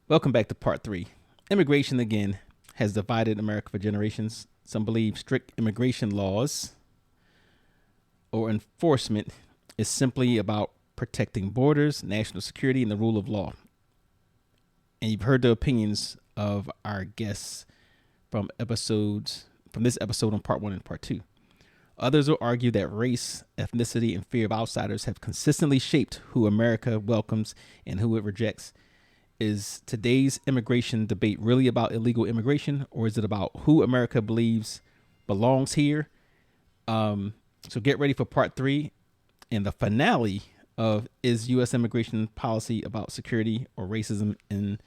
Welcome back to part 3. Immigration, again, has divided America for generations. Some believe strict immigration laws or enforcement is simply about protecting borders, national security, and the rule of law. And you've heard the opinions of our guests from this episode on part 1 and part 2. Others will argue that race, ethnicity, and fear of outsiders have consistently shaped who America welcomes and who it rejects. Is today's immigration debate really about illegal immigration, or is it about who America believes belongs here? So get ready for part 3 and the finale of is U.S. immigration policy about security or racism and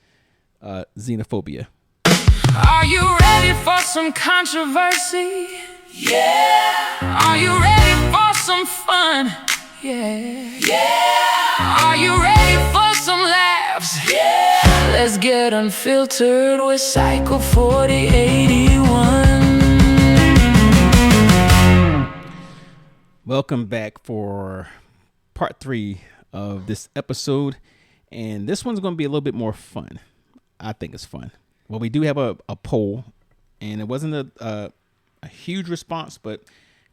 xenophobia? Are you ready for some controversy? Yeah. Are you ready for some fun? Yeah. Yeah. Are you ready for some laughs? Yeah. Let's get unfiltered with Cycle 4081. Welcome back for part 3 of this episode. And this one's going to be a little bit more fun. I think it's fun. Well, we do have a poll, and it wasn't a huge response, but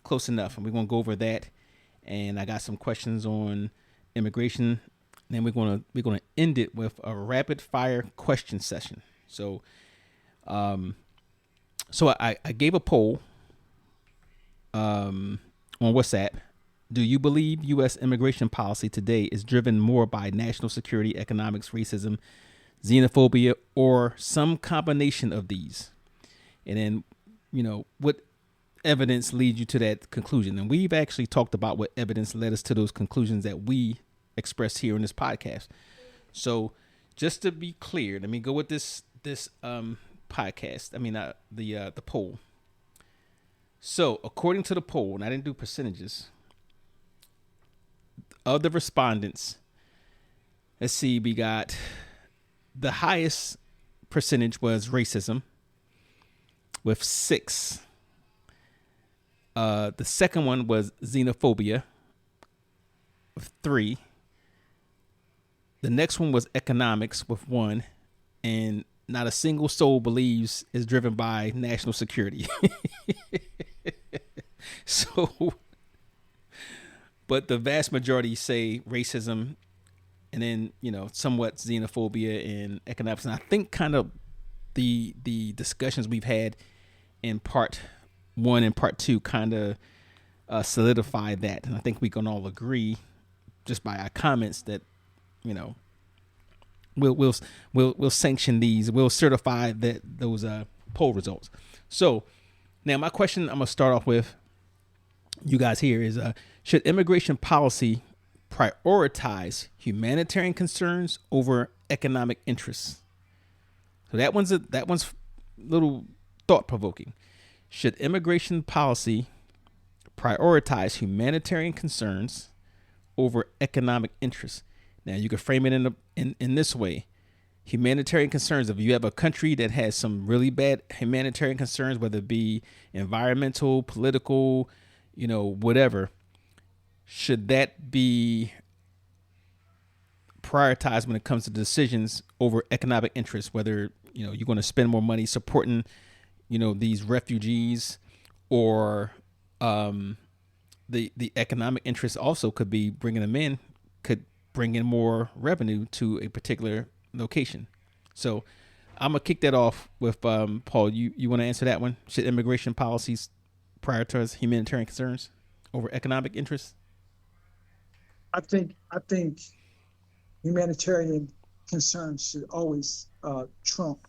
close enough. And we're going to go over that. And I got some questions on immigration. And then we're going to end it with a rapid fire question session. So, I gave a poll on WhatsApp. Do you believe U.S. immigration policy today is driven more by national security, economics, racism, xenophobia, or some combination of these? And then, what evidence leads you to that conclusion? And we've actually talked about what evidence led us to those conclusions that we expressed here in this podcast. So just to be clear, let me go with this podcast. I mean, the poll. So according to the poll, and I didn't do percentages of the respondents, let's see, we got the highest percentage was racism with 6. The second one was xenophobia with 3. The next one was economics with 1, and not a single soul believes is driven by national security. So, but the vast majority say racism, and then, somewhat xenophobia and economics. And I think kind of the discussions we've had in part 1 and part 2 kind of solidify that. And I think we can all agree just by our comments that, we'll sanction these. We'll certify that those poll results. So now my question I'm gonna start off with you guys here is: should immigration policy prioritize humanitarian concerns over economic interests? So that one's a little thought-provoking. Should immigration policy prioritize humanitarian concerns over economic interests? Now, you can frame it in this way. Humanitarian concerns, if you have a country that has some really bad humanitarian concerns, whether it be environmental, political, whatever, should that be prioritized when it comes to decisions over economic interests, whether, you're going to spend more money supporting, these refugees, or the economic interest also could be bringing them in, could bring in more revenue to a particular location. So I'm gonna kick that off with Paul. You want to answer that one? Should immigration policies prioritize humanitarian concerns over economic interests? I think humanitarian concerns should always trump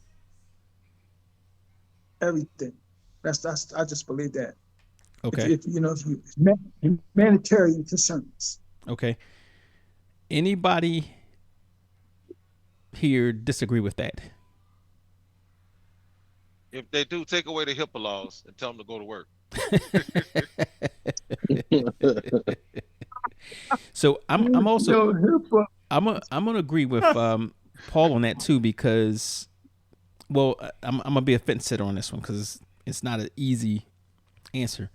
everything. That's I just believe that. Okay. If humanitarian concerns. Okay. Anybody here disagree with that? If they do, take away the HIPAA laws and tell them to go to work. So I'm gonna agree with Paul on that too, because I'm gonna be a fence sitter on this one because it's not an easy answer.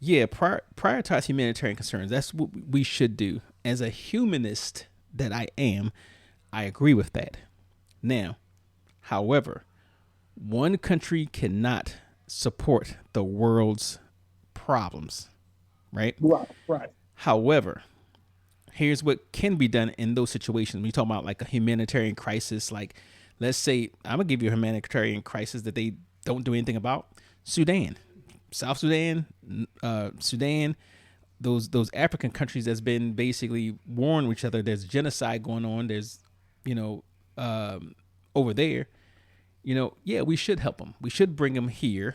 Yeah, prioritize humanitarian concerns. That's what we should do. As a humanist that I am, I agree with that. Now, However, one country cannot support the world's problems, right? Right, right. However, here's what can be done in those situations. When you talk about like a humanitarian crisis, like let's say I'm gonna give you a humanitarian crisis that they don't do anything about. Sudan, South Sudan, Sudan, those African countries that's been basically warring with each other. There's genocide going on. There's, you know, over there. You know, yeah, we should help them. We should bring them here,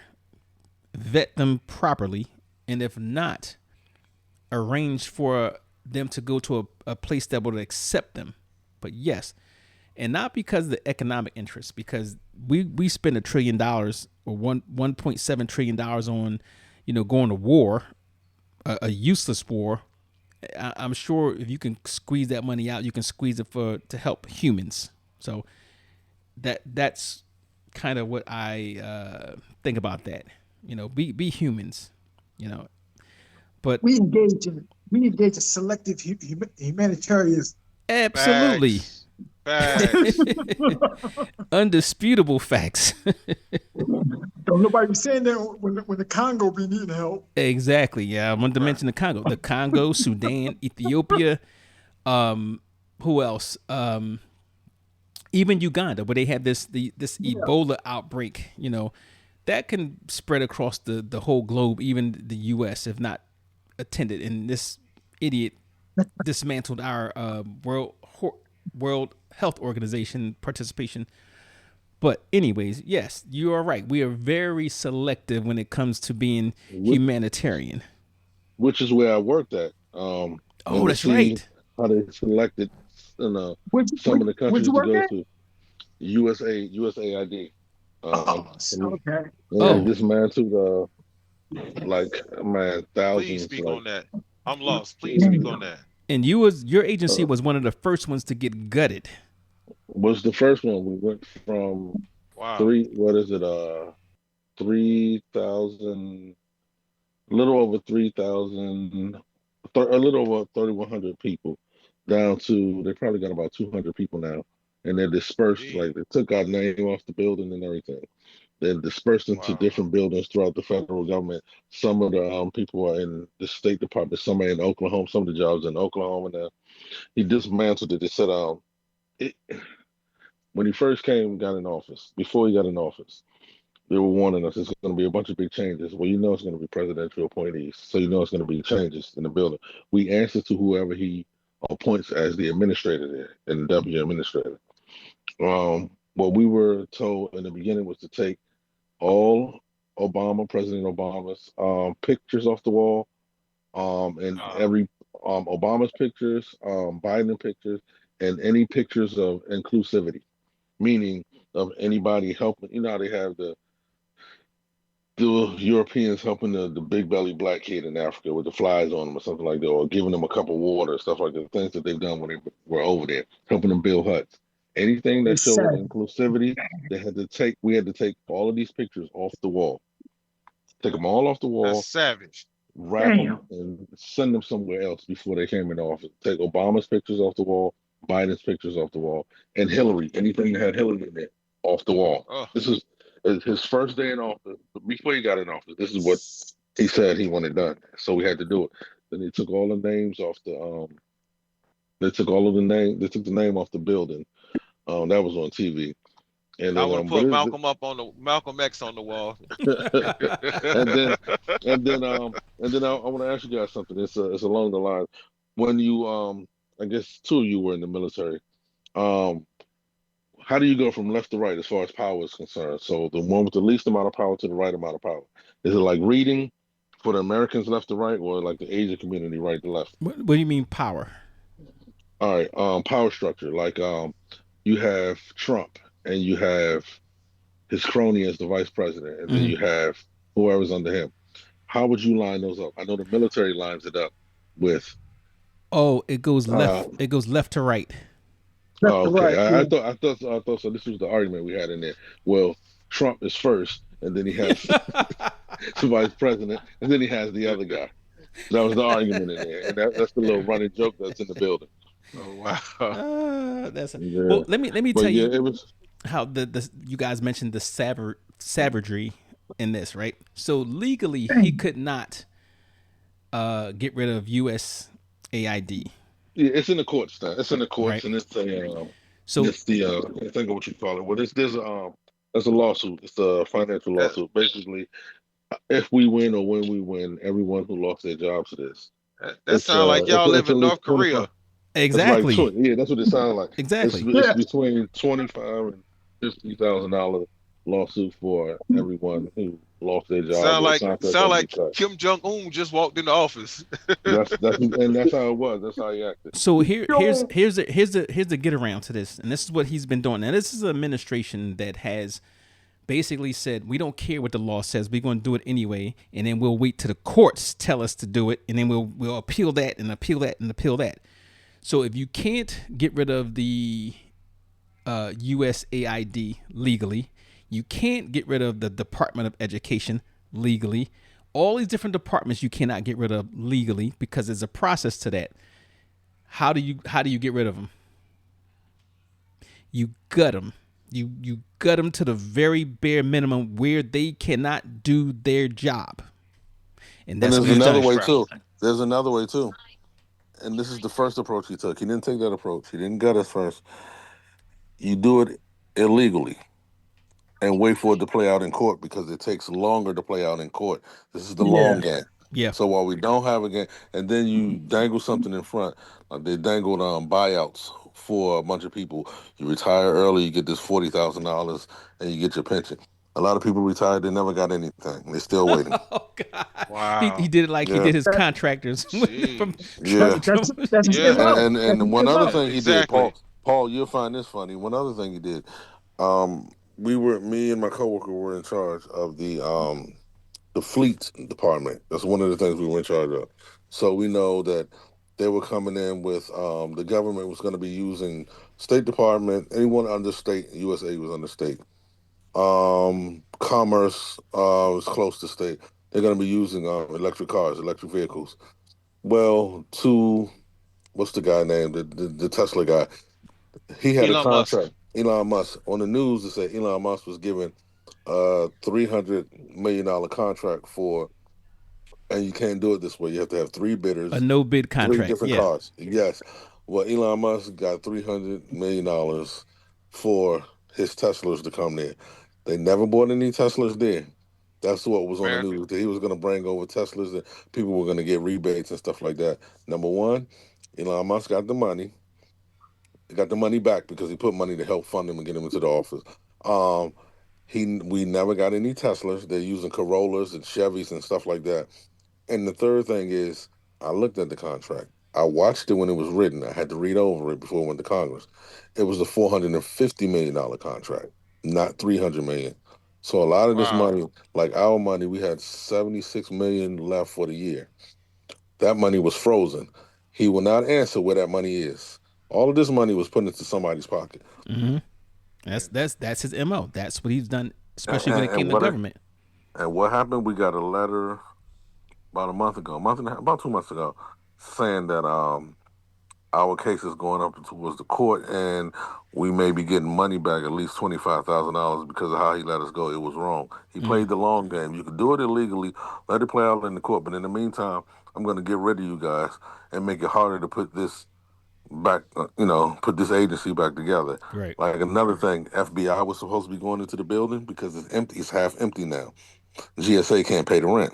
vet them properly, and if not, arrange for them to go to a place that would accept them. But yes, and not because of the economic interest, because we spend $1 trillion or $1.7 trillion on, you know, going to war, a useless war. I'm sure if you can squeeze that money out, you can squeeze it to help humans. So that's kind of what I think about that. You know, be humans. You know, but We engage in selective humanitarian. absolutely. Facts. Undisputable facts. Don't nobody be saying that when the Congo be needing help. Exactly. Yeah, I wanted to mention the Congo, Sudan, Ethiopia. Who else? Even Uganda, where they had this Ebola outbreak. You know, that can spread across the whole globe, even the U.S. if not attended. And this idiot dismantled our World Health Organization participation. But anyways, yes, you are right. We are very selective when it comes to being humanitarian. Which is where I worked at. Oh, that's right. How they selected some of the countries to go to. USAID. Okay. And dismantled thousands. Please speak on that. I'm lost. Please speak on that. And your agency was one of the first ones to get gutted. Was the first one. We went from 3,000, a little over 3,000, a little over 3,100 people down to, they probably got about 200 people now. And they're dispersed, like they took our name off the building and everything. They're dispersed into different buildings throughout the federal government. Some of the people are in the State Department, some are in Oklahoma, some of the jobs in Oklahoma now. He dismantled it. They said, when he first got in office, before he got in office, they were warning us it's going to be a bunch of big changes. Well, you know it's going to be presidential appointees, so you know it's going to be changes in the building. We answer to whoever he appoints as the administrator there and the deputy administrator. What we were told in the beginning was to take all President Obama's pictures off the wall, and every Obama's pictures, Biden pictures, and any pictures of inclusivity, meaning of anybody helping. You know how they have the Europeans helping the big belly black kid in Africa with the flies on them or something like that, or giving them a cup of water, stuff like that, things that they've done when they were over there, helping them build huts. Anything that showed inclusivity, we had to take all of these pictures off the wall. Take them all off the wall. That's savage. Wrap them and send them somewhere else before they came in office. Take Obama's pictures off the wall, Biden's pictures off the wall, and Hillary, anything that had Hillary in it, off the wall. This is his first day in office. Before he got in office, this is what he said he wanted done. So we had to do it. Then they took all the names off the they took the name off the building. That was on TV. And I would put Malcolm X on the wall. and then I want to ask you guys something. It's along the line. When you I guess two of you were in the military. How do you go from left to right as far as power is concerned? So the one with the least amount of power to the right amount of power. Is it like reading for the Americans left to right, or like the Asian community right to left? What do you mean power? All right, power structure. Like you have Trump, and you have his crony as the vice president, and then you have whoever's under him. How would you line those up? I know the military lines it up with. Oh, it goes left. It goes left to right. Okay, I thought so. This was the argument we had in there. Well, Trump is first, and then he has the vice president, and then he has the other guy. That was the argument in there, and that's the little running joke that's in the building. Oh wow! Well, let me tell you. It was. how the you guys mentioned the savagery in this, right? So legally, he could not get rid of USAID, Yeah, it's in the courts now. It's in the courts, right? and So it's the I think of what you call it. Well, there's a lawsuit. It's a financial That, lawsuit. Basically, if we win or when we win, everyone who lost their job to this, that sound like y'all live it's at in least North 25. Korea. It's like exactly, yeah, that's what it sounds like. exactly. It's Yeah. between 25 and $50,000 lawsuit for everyone who lost their job Sound or like contract sound had to be like cut. Kim Jong Un just walked in the office. That's how it was. That's how he acted. So Yo, here's the get around to this, and this is what he's been doing. Now this is an administration that has basically said we don't care what the law says, we're going to do it anyway, and then we'll wait till the courts tell us to do it, and then we'll appeal that and appeal that and appeal that. So if you can't get rid of the USAID legally, you can't get rid of the Department of Education legally. All these different departments you cannot get rid of legally because there's a process to that. How do you get rid of them? You gut them. You gut them to the very bare minimum where they cannot do their job, and And that's there's what he's another done. way too. There's another way too. And this is the first approach he took. He didn't take that approach. He didn't gut us first. You do it illegally and wait for it to play out in court because it takes longer to play out in court. This is the yeah. long game. Yeah. So while we don't have a game, and then you dangle something in front, like they dangled buyouts for a bunch of people. You retire early, you get this $40,000, and you get your pension. A lot of people retired, they never got anything. They're still waiting. Oh God. He Wow. did it like he Yeah. did his contractors from Jeez. Yeah. That's his Yeah. MO. And one That's other his thing he did, Exactly. Paul, you'll find this funny. One other thing he did, me and my coworker were in charge of the fleet department. That's one of the things we were in charge of. So we know that they were coming in with the government was going to be using State Department, anyone under state, USA was under state. Commerce was close to state. They're going to be using electric cars, electric vehicles. Well, what's the guy name? The Tesla guy. He had a Elon Musk. contract. Elon Musk on the news. They said Elon Musk was given a $300 million contract for, and you can't do it this way. You have to have three bidders, a no bid three contract. different Yeah. cars. Yes. Well, Elon Musk got $300 million for his Teslas to come there. They never bought any Teslas there. That's what was on the America. news. That he was going to bring over Teslas and people were going to get rebates and stuff like that. Number one, Elon Musk got the money. He got the money back because he put money to help fund him and get him into the office. We never got any Teslas. They're using Corollas and Chevys and stuff like that. And the third thing is, I looked at the contract. I watched it when it was written. I had to read over it before it went to Congress. It was a $450 million contract, not $300 million. So a lot of this Wow. money, like our money, we had $76 million left for the year. That money was frozen. He will not answer where that money is. All of this money was put into somebody's pocket. Mm-hmm. That's his MO. That's what he's done, especially when it came to what government. And what happened? We got a letter about a month ago, about 2 months ago, saying that our case is going up towards the court, and we may be getting money back, at least $25,000, because of how he let us go. It was wrong. He played the long game. You can do it illegally, let it play out in the court, but in the meantime, I'm going to get rid of you guys and make it harder to put this back, put this agency back together. Right. Like another thing, FBI was supposed to be going into the building because it's empty. It's half empty now. GSA can't pay the rent.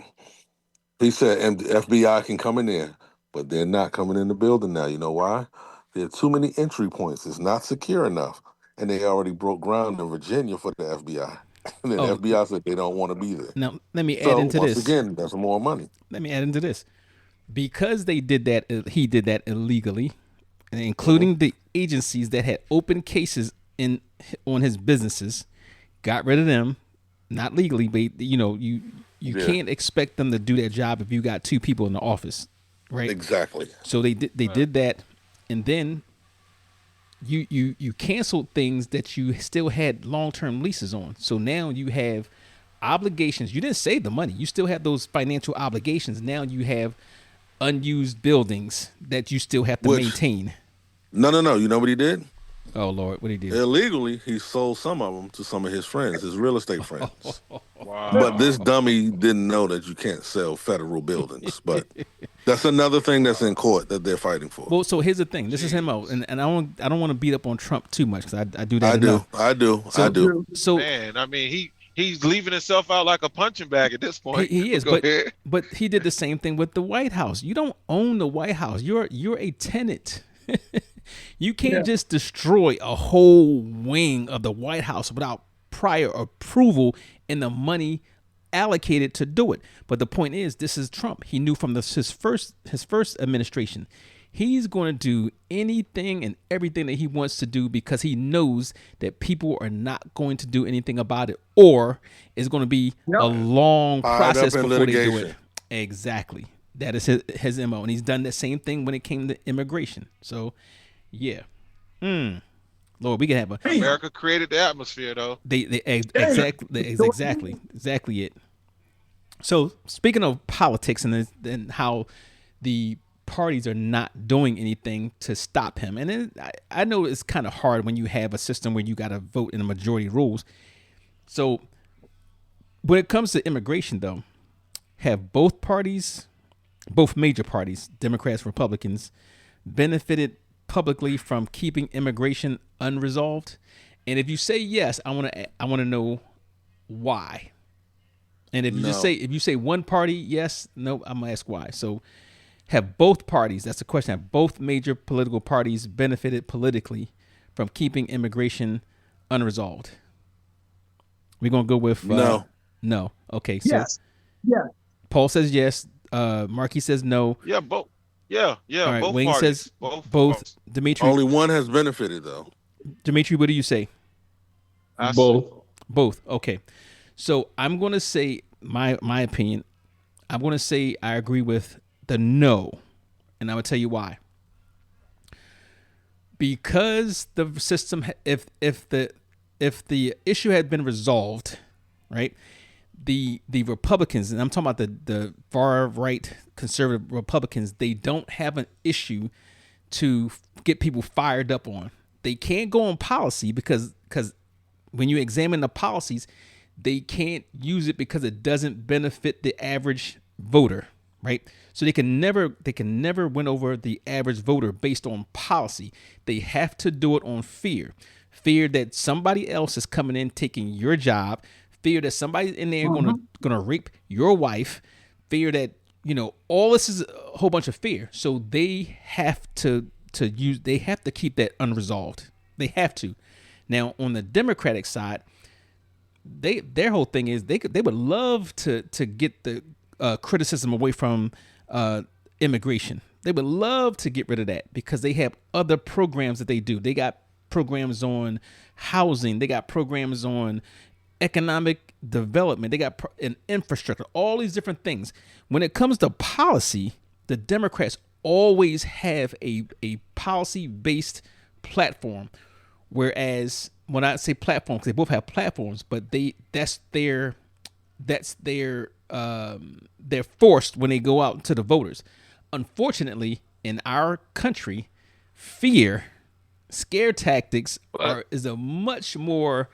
He said FBI can come in there, but they're not coming in the building now. You know why? There are too many entry points. It's not secure enough. And they already broke ground in Virginia for the FBI. And then Oh, FBI said they don't want to be there. now let me add So into once this. again, that's more money. Let me add into this. Because they did that, he did that illegally, and including the agencies that had open cases on his businesses, got rid of them, not legally, but you can't expect them to do their job if you got two people in the office, right? Exactly. So they did that, and then you canceled things that you still had long-term leases on. So now you have obligations. You didn't save the money. You still have those financial obligations. Now you have unused buildings that you still have to maintain. No. You know what he did? Oh Lord, what did he do? Illegally, he sold some of them to some of his friends, his real estate friends. But this Wow. dummy didn't know that you can't sell federal buildings. But that's another thing that's in court that they're fighting for. Well, so here's the thing. This is him out, and I don't want to beat up on Trump too much because I do that enough. I do. So Man, I mean, he's leaving himself out like a punching bag at this point. he is, Go ahead. but he did the same thing with the White House. You don't own the White House. You're a tenant. You can't just destroy a whole wing of the White House without prior approval and the money allocated to do it. But the point is, this is Trump. He knew from his first administration, he's going to do anything and everything that he wants to do because he knows that people are not going to do anything about it, or it's going to be a long process before they do it. Exactly. That is his MO, and he's done the same thing when it came to immigration. So, yeah. Lord, we can have a America created the atmosphere, though. Exactly it. So, speaking of politics and how the parties are not doing anything to stop him, and I know it's kind of hard when you have a system where you got to vote in the majority rules. So, when it comes to immigration, though, have both major parties, Democrats, Republicans, benefited publicly from keeping immigration unresolved? And if you say yes, I want to know why. And if you say one party yes, no, I'm gonna ask why. So have both parties, that's the question, have both major political parties benefited politically from keeping immigration unresolved? We're gonna go with no. Okay, so Yes. Yeah. Paul says yes. Marquis says no. Yeah, both. Yeah. All right, Both Wayne parties. says both. both. Dimitri, Only one has benefited, though. Dimitri, what do you say? Both. Okay. So I'm going to say my opinion. I'm going to say I agree with the no, and I'm going to tell you why. Because the system, if the issue had been resolved, right? The Republicans, and I'm talking about the far right conservative Republicans, they don't have an issue to get people fired up on. They can't go on policy because when you examine the policies, they can't use it because it doesn't benefit the average voter, right? So they can never win over the average voter based on policy. They have to do it on fear that somebody else is coming in taking your job, fear that somebody's in there gonna rape your wife, fear that all this is a whole bunch of fear. So they have to keep that unresolved. They have to. Now on the Democratic side, their whole thing is they would love to get the criticism away from immigration. They would love to get rid of that because they have other programs that they do. They got programs on housing. They got programs on economic development. They got an infrastructure, all these different things. When it comes to policy, the Democrats always have a policy-based platform. Whereas when I say platform, because they both have platforms, but they're forced when they go out to the voters. Unfortunately, in our country, scare tactics is a much more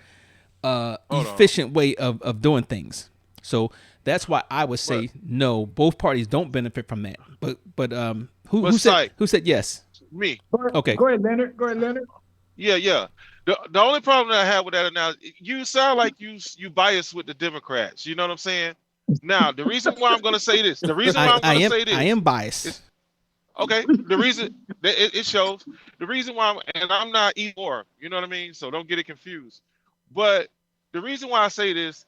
efficient way of doing things. So that's why I would say no. Both parties don't benefit from that. But who said yes? Me. Okay. Go ahead, Leonard. Yeah. The only problem that I have with that now, you sound like you biased with the Democrats. You know what I'm saying? Now, the reason why I'm going to say this, I am biased. Okay. The reason it shows the reason why, and I'm not either. You know what I mean? So don't get it confused. But the reason why I say this,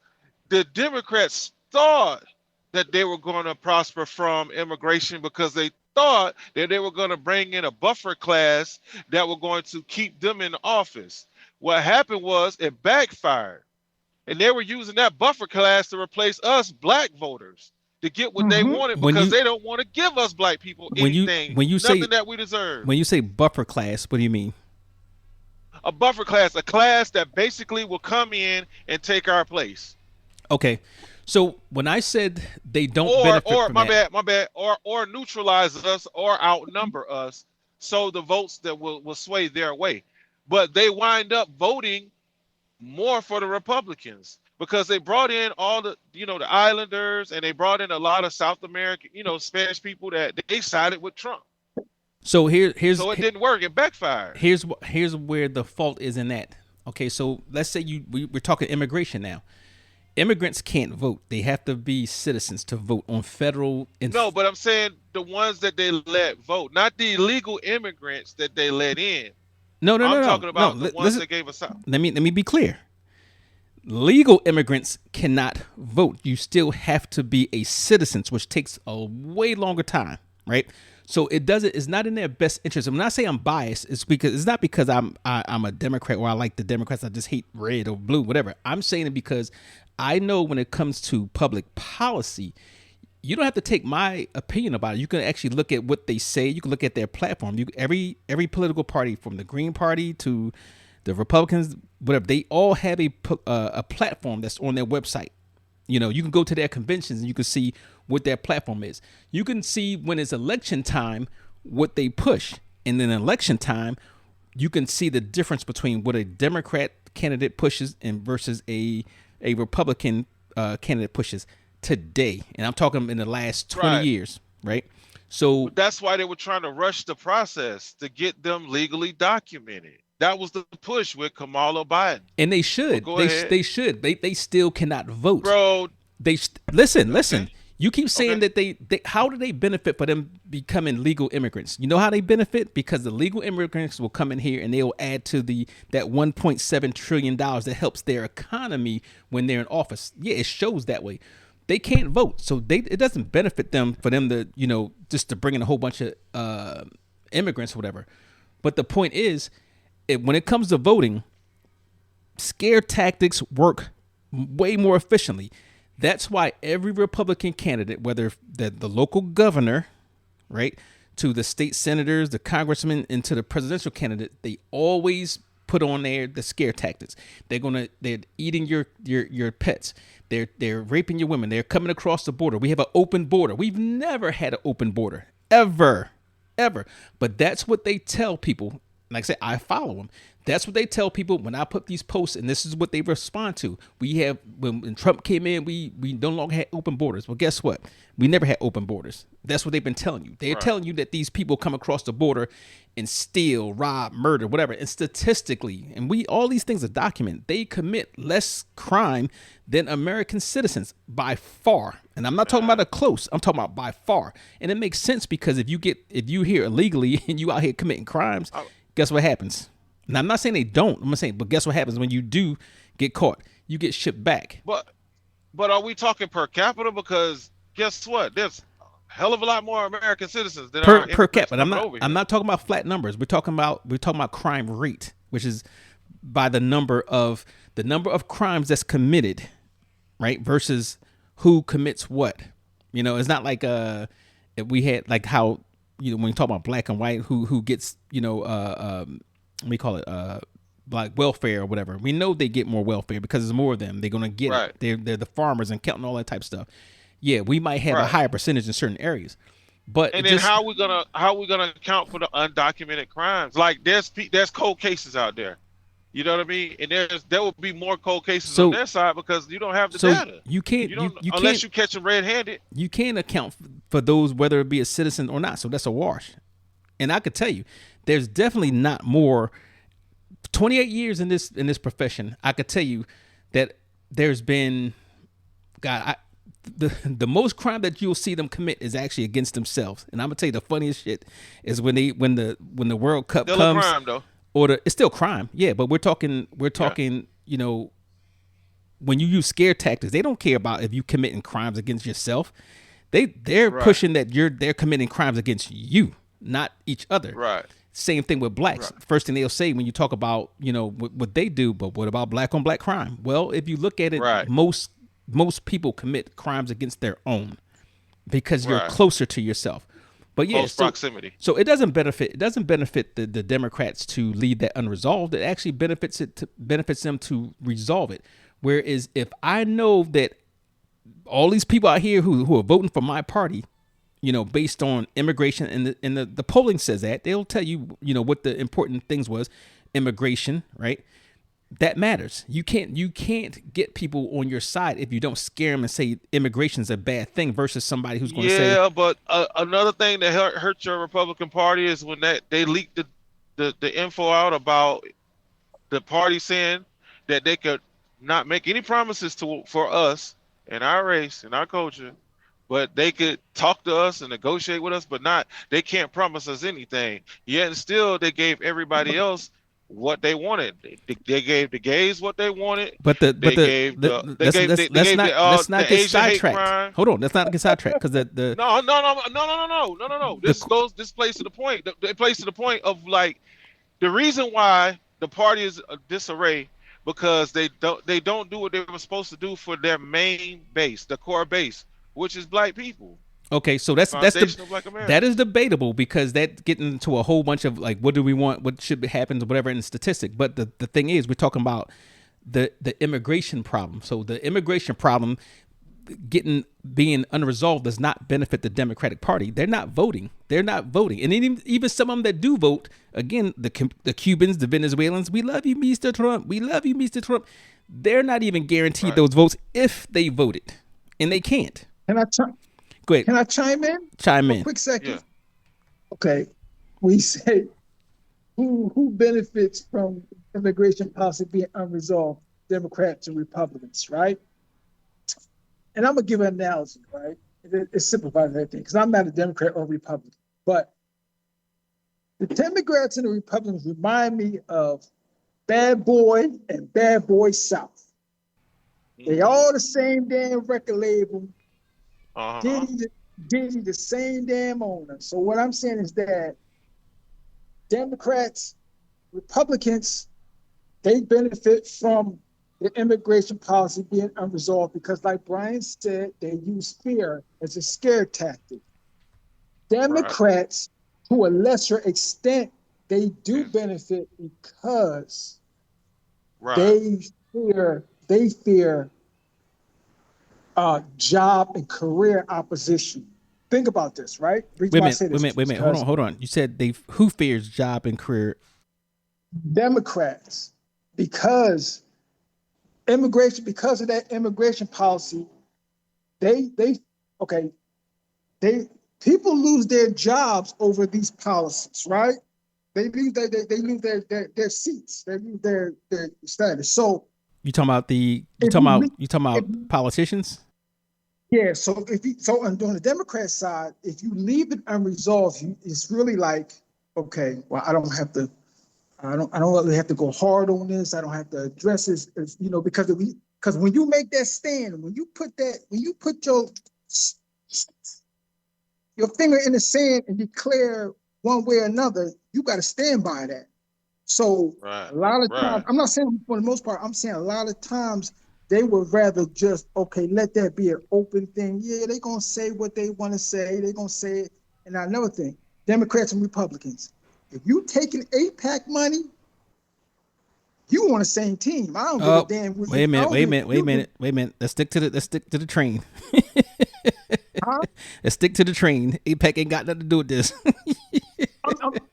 the Democrats thought that they were going to prosper from immigration because they thought that they were going to bring in a buffer class that were going to keep them in office. What happened was it backfired. And they were using that buffer class to replace us black voters to get what they wanted because they don't want to give us black people anything, nothing that we deserve. When you say buffer class, what do you mean? A buffer class, a class that basically will come in and take our place. Okay. So when I said they don't benefit from that, or neutralize us or outnumber us, so the votes that will sway their way. but they wind up voting more for the Republicans because they brought in all the, the islanders, and they brought in a lot of South American, Spanish people that they sided with Trump. So so it didn't work. It backfired. Here's where the fault is in that. Okay, so let's say we're talking immigration now. Immigrants can't vote. They have to be citizens to vote on federal. No, but I'm saying the ones that they let vote, not the illegal immigrants that they let in. No. I'm talking about the ones that gave us out. Let me be clear. Legal immigrants cannot vote. You still have to be a citizen, which takes a way longer time, right? So it's not in their best interest. And when I say I'm biased, it's not because I'm a Democrat or I like the Democrats. I just hate red or blue, whatever. I'm saying it because I know when it comes to public policy, you don't have to take my opinion about it. You can actually look at what they say. You can look at their platform. Every political party, from the Green Party to the Republicans, whatever, they all have a platform that's on their website. You can go to their conventions and you can see what their platform is. You can see when it's election time what they push. And then election time, you can see the difference between what a Democrat candidate pushes and versus a Republican candidate pushes today. And I'm talking in the last 20 years, right? So that's why they were trying to rush the process to get them legally documented. That was the push with Kamala Biden. And they should. They should. They still cannot vote. Bro, listen. Okay. You keep saying that they how do they benefit for them becoming legal immigrants? You know how they benefit? Because the legal immigrants will come in here and they'll add to that $1.7 trillion that helps their economy when they're in office. Yeah, it shows that way. They can't vote. So it doesn't benefit them for them to, just to bring in a whole bunch of immigrants or whatever. But the point is, when it comes to voting, scare tactics work way more efficiently. That's why every Republican candidate, whether the local governor, right, to the state senators, the congressmen, and to the presidential candidate, they always put on there the scare tactics. They're eating your pets. They're raping your women. They're coming across the border. We have an open border. We've never had an open border ever. But that's what they tell people. Like I said, I follow them. That's what they tell people when I put these posts, and this is what they respond to. We have, when Trump came in, we no longer had open borders. Well, guess what? We never had open borders. That's what they've been telling you. They're telling you that these people come across the border and steal, rob, murder, whatever. And statistically, and all these things are documented, they commit less crime than American citizens by far. And I'm not talking about a close. I'm talking about by far. And it makes sense because if you here illegally and you out here committing crimes, guess what happens? Now, I'm not saying they don't. I'm saying, but guess what happens when you do get caught? You get shipped back. But are we talking per capita? Because guess what? There's a hell of a lot more American citizens than per capita. I'm not talking about flat numbers. We're talking about crime rate, which is by the number of crimes that's committed, right? Versus who commits what. It's not like we had like how when you talk about black and white, who gets we call it like welfare or whatever. We know they get more welfare because there's more of them. They're gonna get it. They're the farmers and counting all that type of stuff. Yeah, we might have a higher percentage in certain areas, but then how are we gonna account for the undocumented crimes? Like there's cold cases out there. You know what I mean? And there will be more cold cases on their side because you don't have the data. You can't unless you catch them red-handed. You can't account for those whether it be a citizen or not. So that's a wash. And I could tell you, there's definitely not more. 28 years in this profession, I could tell you that there's been, the most crime that you'll see them commit is actually against themselves. And I'm gonna tell you the funniest shit is when the World Cup still comes. A crime, though. It's still crime, yeah. But we're talking. When you use scare tactics, they don't care about if you committing crimes against yourself. They're pushing that they're committing crimes against you, not each other. Right. Same thing with blacks. Right. First thing they'll say when you talk about what they do, but what about black on black crime? Well, if you look at it, most people commit crimes against their own because you're closer to yourself. But yeah, close proximity. So it doesn't benefit the Democrats to leave that unresolved. It actually benefits them to resolve it. Whereas if I know that all these people out here who are voting for my party, based on immigration and the polling says that, they'll tell you, what the important things was. immigration, right? That matters. You can't get people on your side if you don't scare them and say immigration's a bad thing versus somebody who's going to say, Yeah, but another thing that hurt your Republican Party is when that they leaked the info out about the party saying that they could not make any promises for us and our race and our culture, but they could talk to us and negotiate with us, but they can't promise us anything. Yet and still they gave everybody else what they wanted. They gave the gays what they wanted. but let's not get Asian hate sidetracked. crime. Hold on, let's not get sidetracked because the No. This plays to the point. It plays to the point of like the reason why the party is a disarray because they don't do what they were supposed to do for their main base, the core base, which is black people. Okay, so that is debatable because that's getting into a whole bunch of like, what do we want, what should happen, whatever in the statistic. But the thing is, we're talking about the immigration problem. So the immigration problem being unresolved does not benefit the Democratic Party. They're not voting. And even some of them that do vote, again, the Cubans, the Venezuelans, we love you, Mr. Trump. We love you, Mr. Trump. They're not even guaranteed those votes if they voted, and they can't. Go ahead. Can I chime in? Chime in. A quick second. Yeah. Okay. We say who benefits from immigration policy being unresolved? Democrats and Republicans, right? And I'm gonna give an analogy, right? It simplifies everything because I'm not a Democrat or Republican, but the Democrats and the Republicans remind me of Bad Boy and Bad Boy South. They all the same damn record label. Diddy the same damn owner. So what I'm saying is that Democrats, Republicans, they benefit from the immigration policy being unresolved because, like Brian said, they use fear as a scare tactic. Democrats, to a lesser extent, they do benefit because they fear job and career opposition. Think about this, right? Wait a minute. Hold on. You said who fears job and career? Democrats, because of that immigration policy, people lose their jobs over these policies, right? They lose their seats, they lose their status. So you talking about politicians? Yeah. So on the Democrat side, if you leave it unresolved, it's really like, okay, well, I don't really have to go hard on this. I don't have to address this, because when you make that stand, when you put your finger in the sand and declare one way or another, you got to stand by that. So a lot of times, I'm not saying for the most part, I'm saying a lot of times they would rather just, okay, let that be an open thing. Yeah, they're going to say what they want to say. They're going to say it. And another thing, Democrats and Republicans, if you taking AIPAC money, you on the same team. I don't give a damn. Wait a minute. Let's stick to the train. Huh? Let's stick to the train. AIPAC ain't got nothing to do with this.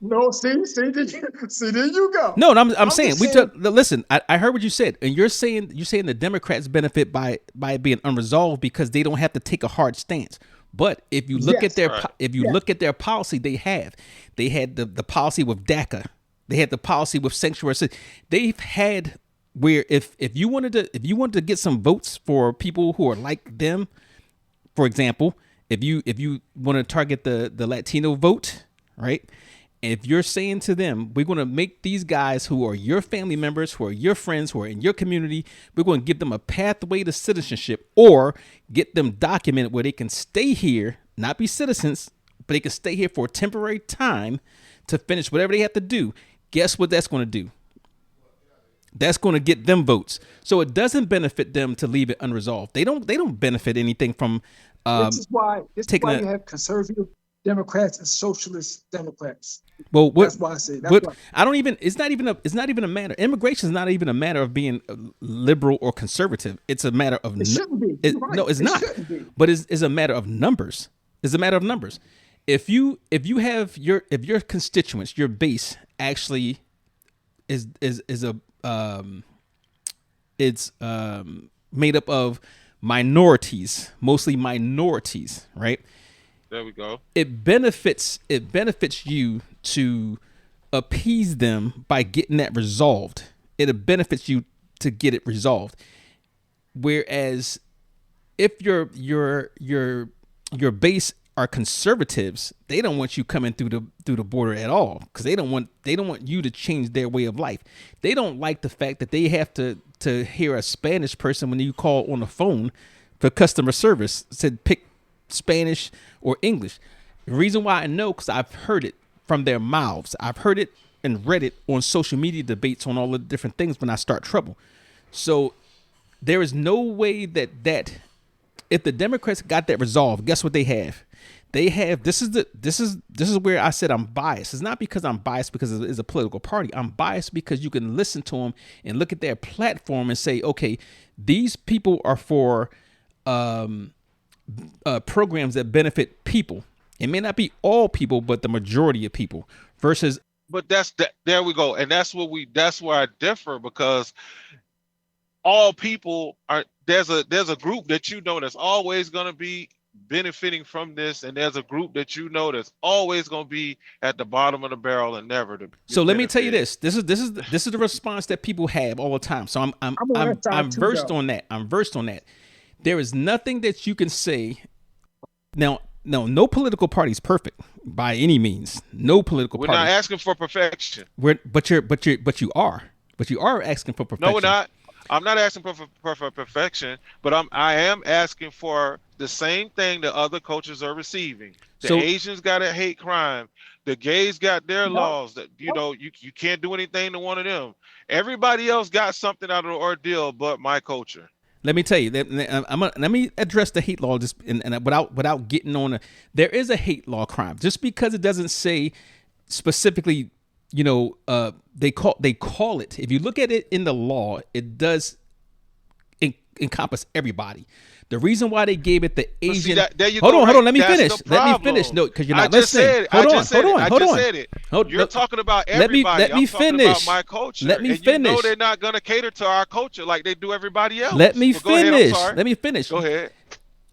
No, see, there you go. No, I'm saying listen. I heard what you said, and you're saying the Democrats benefit by it being unresolved because they don't have to take a hard stance. But if you look at their policy, they had the policy with DACA, they had the policy with sanctuary cities. They've had where if you wanted to get some votes for people who are like them, for example, if you want to target the Latino vote, right? If you're saying to them, we're going to make these guys who are your family members, who are your friends, who are in your community, we're going to give them a pathway to citizenship or get them documented where they can stay here, not be citizens, but they can stay here for a temporary time to finish whatever they have to do. Guess what that's going to do? That's going to get them votes. So it doesn't benefit them to leave it unresolved. They don't benefit anything from this is why you have conservative Democrats and socialist Democrats. Well, that's why I say It's not even a matter. Immigration is not even a matter of being liberal or conservative. It's a matter of it shouldn't be. No, it's not. But it's a matter of numbers. It's a matter of numbers. If you have your constituents, your base actually is a it's made up of minorities, mostly minorities, right? There we go. It benefits you to appease them by getting that resolved. It benefits you to get it resolved. Whereas if your base are conservatives, they don't want you coming through the border at all, because they don't want you to change their way of life. They don't like the fact that they have to hear a Spanish person when you call on the phone for customer service said pick Spanish or English. The reason why I know, because I've heard it from their mouths. I've heard it and read it on social media debates on all the different things when I start trouble. So there is no way that if the Democrats got that resolved, guess what they have? They have this is where I said I'm biased. It's not because I'm biased because it's a political party. I'm biased because you can listen to them and look at their platform and say, okay, these people are for programs that benefit people. It may not be all people, but the majority of people. Versus, but there we go, and that's where I differ, because all people are there's a group that that's always going to be benefiting from this, and there's a group that that's always going to be at the bottom of the barrel and never to. So let me tell you this. This is the response that people have all the time. So I'm versed on that. I'm versed on that. There is nothing that you can say. Now, no political party is perfect by any means. No political party. We're not asking for perfection. But you are asking for perfection. No, we're not. I'm not asking for perfection, but I am asking for the same thing that other cultures are receiving. The Asians got a hate crime. The gays got their laws that you can't do anything to one of them. Everybody else got something out of the ordeal, but my culture. Let me tell you, let me address the hate law just and without getting on. There is a hate law crime. Just because it doesn't say specifically, they call it. If you look at it in the law, it does encompass everybody. The reason why they gave it the Asian. Hold on. Let me finish. No, because you're not listening. Hold on. You're talking about everybody. Let me finish. Talking about my culture. Let me finish. You know they're not going to cater to our culture like they do everybody else. Let me finish. Let me finish. Go ahead.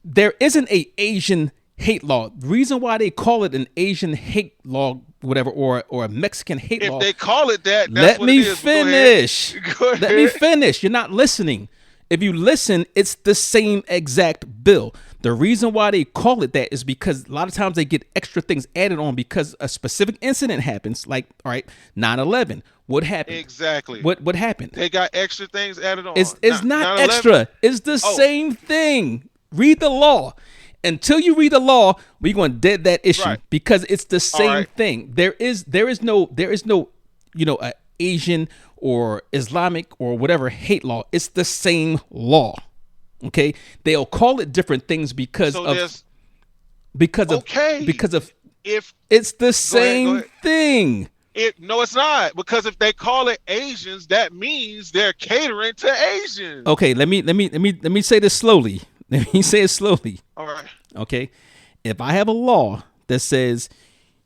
There isn't a Asian hate law. The reason why they call it an Asian hate law, whatever, or a Mexican hate law. If they call it that, that's what it is. Let me finish. Let me finish. You're not listening. If you listen, it's the same exact bill. The reason why they call it that is because a lot of times they get extra things added on because a specific incident happens, like, all right, 9/11. What happened? Exactly. What happened? They got extra things added on. It's not extra. It's the same thing. Read the law. Until you read the law, we're going to dead that issue because it's the same thing. There is no Asian or Islamic or whatever hate law. It's the same law. Okay, they'll call it different things because of if it's the same thing. No, it's not, because if they call it Asians, that means they're catering to Asians. Okay, let me say this slowly. Let me say it slowly. All right. Okay, if I have a law that says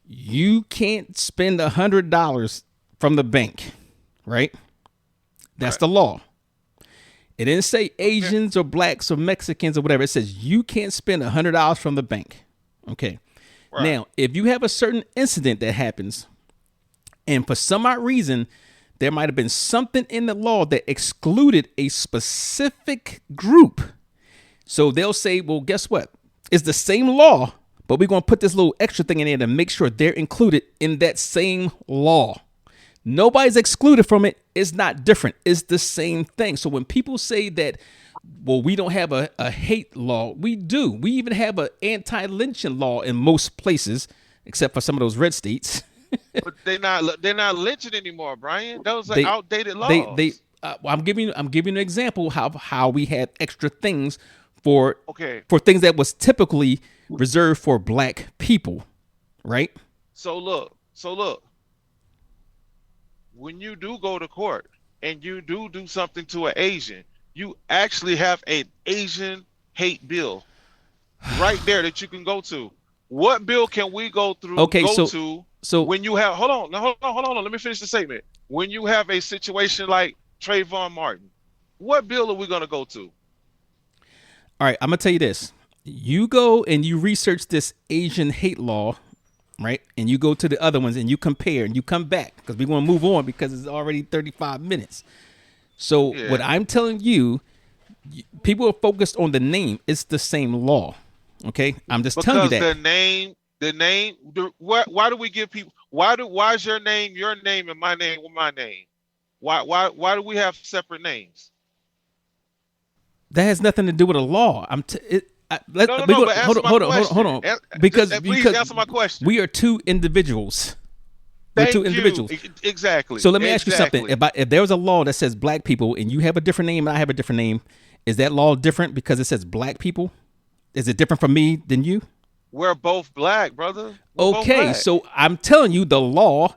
you can't spend $100 from the bank, right? That's the law. It didn't say Asians or blacks or Mexicans or whatever. It says you can't spend $100 from the bank. Okay. Right. Now, if you have a certain incident that happens, and for some odd reason, there might have been something in the law that excluded a specific group. So they'll say, well, guess what? It's the same law, but we're going to put this little extra thing in there to make sure they're included in that same law. Nobody's excluded from it. It's not different. It's the same thing. So when people say that, well, we don't have a hate law, we do. We even have an anti-lynching law in most places, except for some of those red states. But they're not lynching anymore, Brian. Those are outdated laws. I'm giving you an example how we had extra things for things that was typically reserved for black people, right? So look. When you do go to court and you do something to an Asian, you actually have an Asian hate bill right there that you can go to. What bill can we go through? So when you have, hold on, let me finish the statement. when you have a situation like Trayvon Martin, what bill are we going to go to? All right, I'm gonna tell you this. You go and you research this Asian hate law, right? And you go to the other ones and you compare and you come back because we want to move on because it's already 35 minutes. So what Yeah. I'm telling you, people are focused on the name. It's the same law. Okay, I'm just telling you Because that. why do we give people, why is your name and my name my name? Why do we have separate names? That has nothing to do with a law. No, no, no, but answer my hold question. on. Just please answer my question. We are two individuals. We're two Thank you. individuals. Exactly. So let me ask you something. Exactly. If there was a law that says black people and you have a different name and I have a different name, is that law different because it says black people? Is it different from me than you? We're both black, brother. We're both Okay, black. so I'm telling you, the law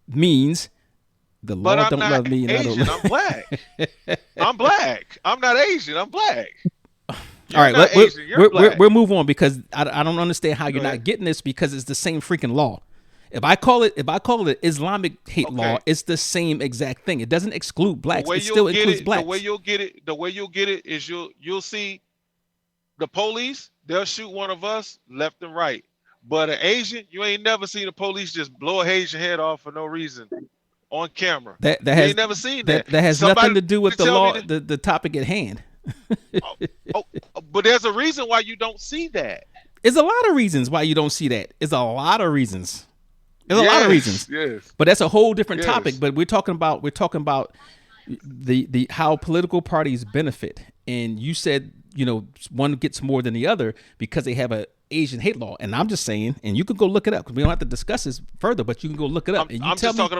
means the But law I'm don't not love me and I don't Asian. I'm black. I'm black. I'm not Asian. I'm black. You're All right, not Asian. You're black. we'll move on because I don't understand how you're Go not ahead. getting this because it's the same freaking law. If I call it an Islamic hate law, Okay. it's the same exact thing. It doesn't exclude The blacks. way It you'll still get includes it, blacks. the way you'll get it is you'll see the police, they'll shoot one of us left and right. But an Asian, you ain't never seen the police just blow a Asian head off for no reason on camera. That You ain't never seen that. has nothing Somebody to do with the tell me law, that. the topic at hand. Oh, oh, but there's a reason why you don't see that. There's a lot of reasons why you don't see that. It's a lot of reasons. There's a lot of reasons. Yes. But that's a whole different topic. Yes. But we're talking about the how political parties benefit. And you said, one gets more than the other because they have a Asian hate law. And I'm just saying, and you can go look it up because we don't have to discuss this further, but you can go look it up. And you I'm tell just me, talking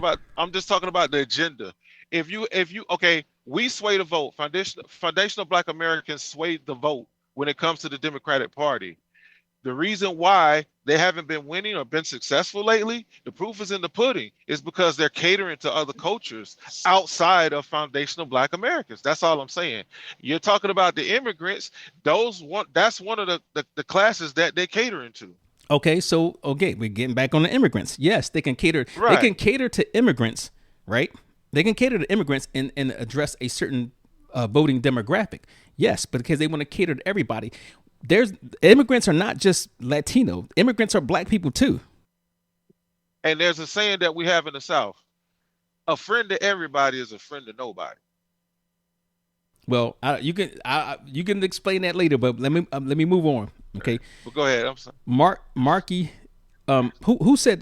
about the agenda. If you okay, we sway the vote. Foundational Black Americans swayed the vote when it comes to the Democratic Party. The reason why they haven't been winning or been successful lately, the proof is in the pudding, is because they're catering to other cultures outside of foundational Black Americans. That's all I'm saying. You're talking about the immigrants, that's one of the classes that they're catering to. okay, we're getting back on the immigrants. Yes, they can cater. They Right. can cater to immigrants, right? They can cater to immigrants and address a certain voting demographic. Yes, but because they want to cater to everybody. Immigrants are not just Latino. Immigrants are black people too. And there's a saying that we have in the South: a friend to everybody is a friend to nobody. Well, you can explain that later, but let me move on. Okay, But go ahead. I'm sorry. Marky, who said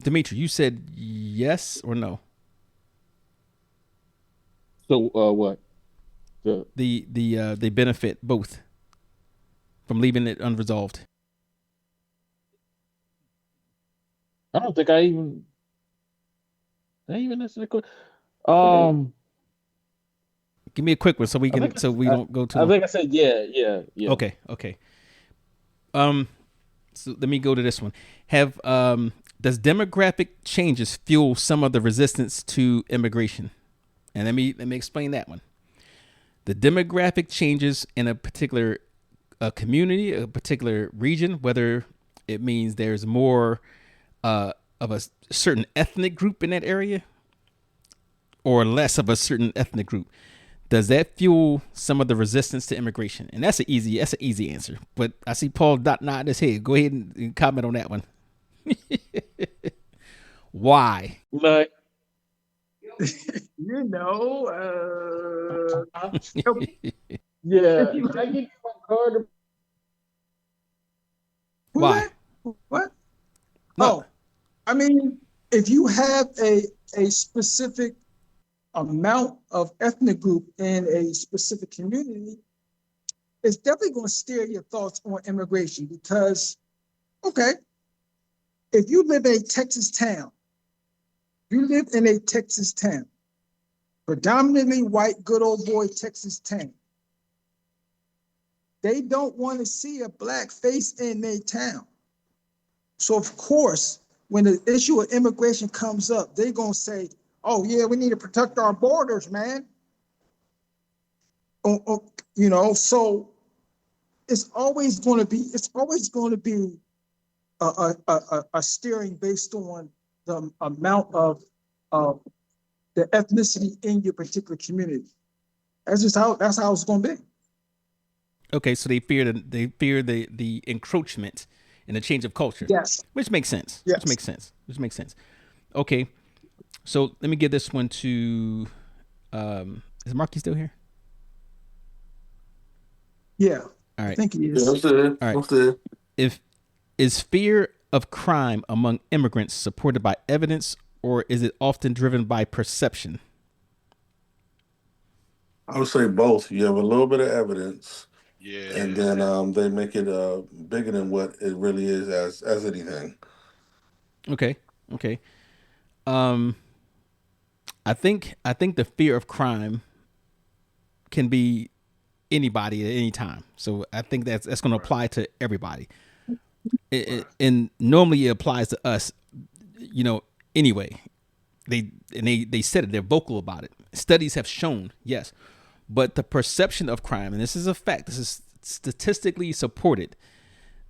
Dimitri? You said yes or no? So what? The They benefit both from leaving it unresolved. I don't think I even answered the question. Um, Give me a quick one so we I can think so we I, don't go too I long. think I said yeah. Okay. So let me go to this one. Does demographic changes fuel some of the resistance to immigration? And let me explain that one. The demographic changes in a particular community, a particular region, whether it means there's more of a certain ethnic group in that area or less of a certain ethnic group. Does that fuel some of the resistance to immigration? And that's an easy answer. But I see Paul nodding his head. Go ahead and comment on that one. Why? Like, You know, yeah. Can I get my card? Why? what? No. Oh, I mean, if you have a specific amount of ethnic group in a specific community, it's definitely going to steer your thoughts on immigration because, okay, if you live in a Texas town, predominantly white, good old boy Texas town, they don't want to see a black face in their town. So of course, when the issue of immigration comes up, they're going to say, oh yeah, we need to protect our borders, man. So it's always going to be a steering based on the amount of of the ethnicity in your particular community. That's how it's going to be. Okay, so they fear the encroachment and the change of culture. Yes. Which makes sense. Yes. Which makes sense. Okay, so let me give this one to. Is Marky still here? Yeah. All right. I think he Yeah, is. I'm still here. All right. I'm still here. Is fear of crime among immigrants supported by evidence, or is it often driven by perception? I would say both. You have a little bit of evidence, Yeah. and then they make it bigger than what it really is as anything. Okay. I think the fear of crime can be anybody at any time. So I think that's going to apply to everybody. And normally it applies to us, anyway. They said it, they're vocal about it. Studies have shown, yes. But the perception of crime, and this is a fact, this is statistically supported.